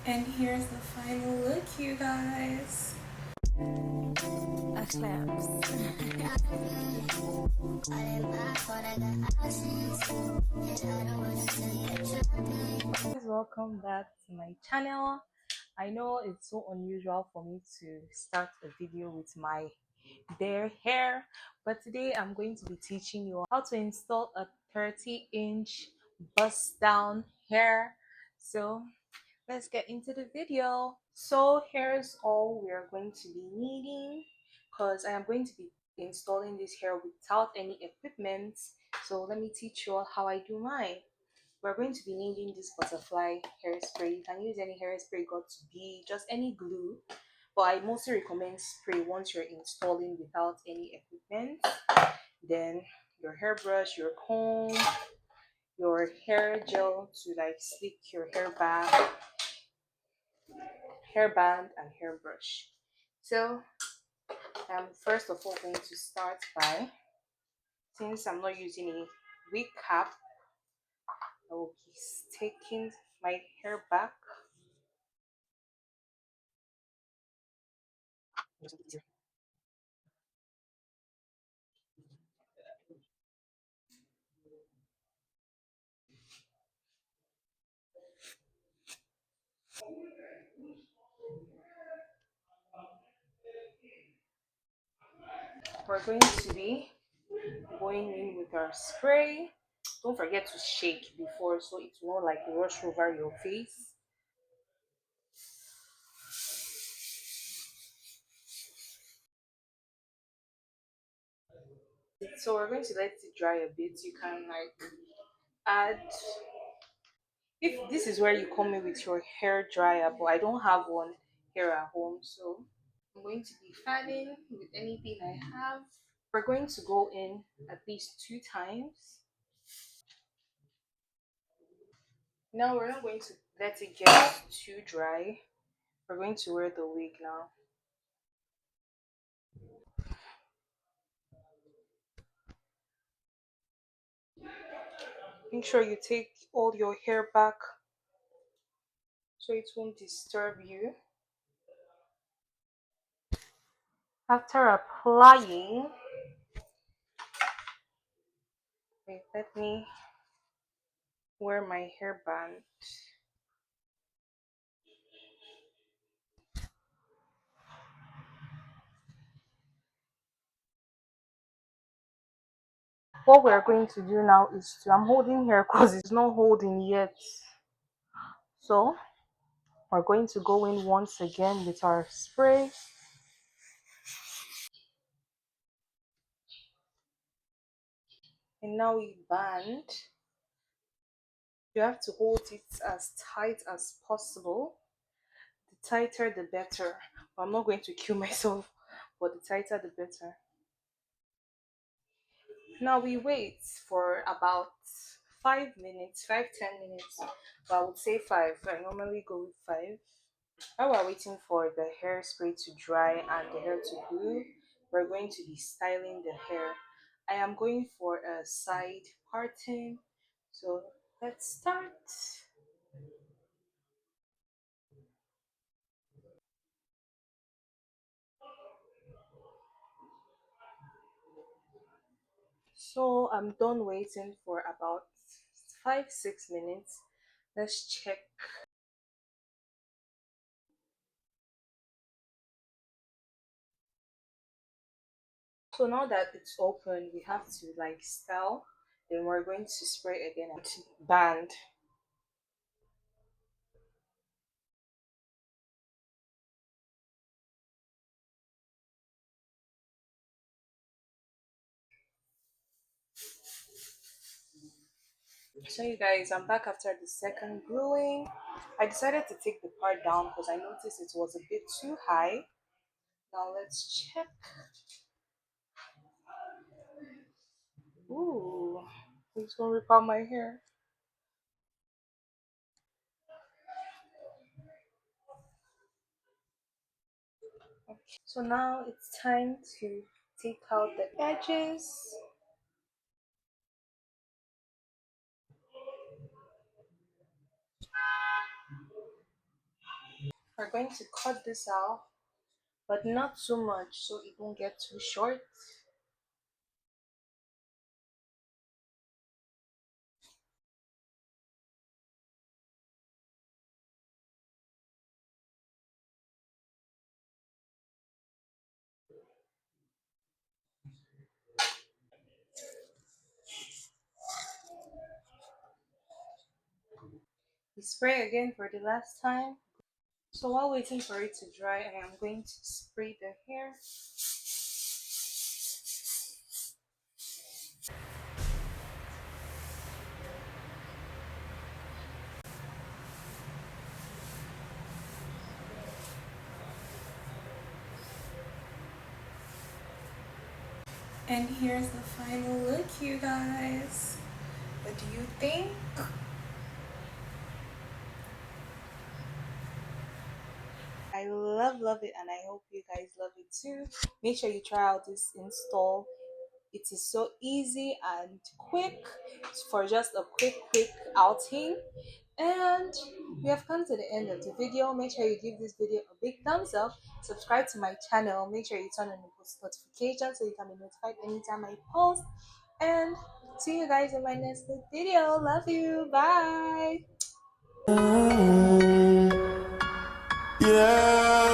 And here's the final look, you guys. A claps. Welcome back to my channel. I know it's so unusual for me to start a video with my bare hair, but today I'm going to be teaching you how to install a 30-inch bust down hair. So let's get into the video. So here's all we're going to be needing, because I am going to be installing this hair without any equipment. So let me teach you all how I do mine. We're going to be needing this butterfly hairspray. You can use any hairspray, got to be just any glue, but I mostly recommend spray once you're installing without any equipment. Then your hairbrush, your comb, your hair gel to like slick your hair back, hairband, and hairbrush. So I'm first of all going to start by, since I'm not using a wig cap, I will be taking my hair back. We're going to be going in with our spray. Don't forget to shake before so it won't like rush over your face. So we're going to let it dry a bit. You can like add, if this is where you come in with your hair dryer, but I don't have one here at home, so I'm going to be fanning with anything I have. We're going to go in at least 2 times. Now we're not going to let it get too dry. We're going to wear the wig now. Make sure you take all your hair back so it won't disturb you. After applying, wait, let me wear my hairband. What we're going to do now is to, I'm holding here because it's not holding yet. So we're going to go in once again with our spray. And now we band. You have to hold it as tight as possible. The tighter the better. I'm not going to kill myself, but the tighter the better. Now we wait for about 5 minutes, 5-10 minutes. But I would say five. I normally go with five. While we're waiting for the hairspray to dry and the hair to glue, we're going to be styling the hair. I am going for a side parting. So let's start. So I'm done waiting for about 5-6 minutes. Let's check. So now that it's open, we have to like style. Then we're going to spray again and band. So you guys, I'm back after the second gluing. I decided to take the part down because I noticed it was a bit too high. Now let's check. Ooh, it's gonna rip out my hair. So now it's time to take out the edges. We're going to cut this out, but not too much so it won't get too short. We spray again for the last time. So while waiting for it to dry, I am going to spray the hair. And here's the final look, you guys. What do you think? I love it, and I hope you guys love it too. Make sure you try out this install. It is so easy and quick for just a quick outing. And we have come to the end of the video. Make sure you give this video a big thumbs up. Subscribe to my channel. Make sure you turn on the post notification so you can be notified anytime I post. And see you guys in my next video. Love you. Bye. Yeah.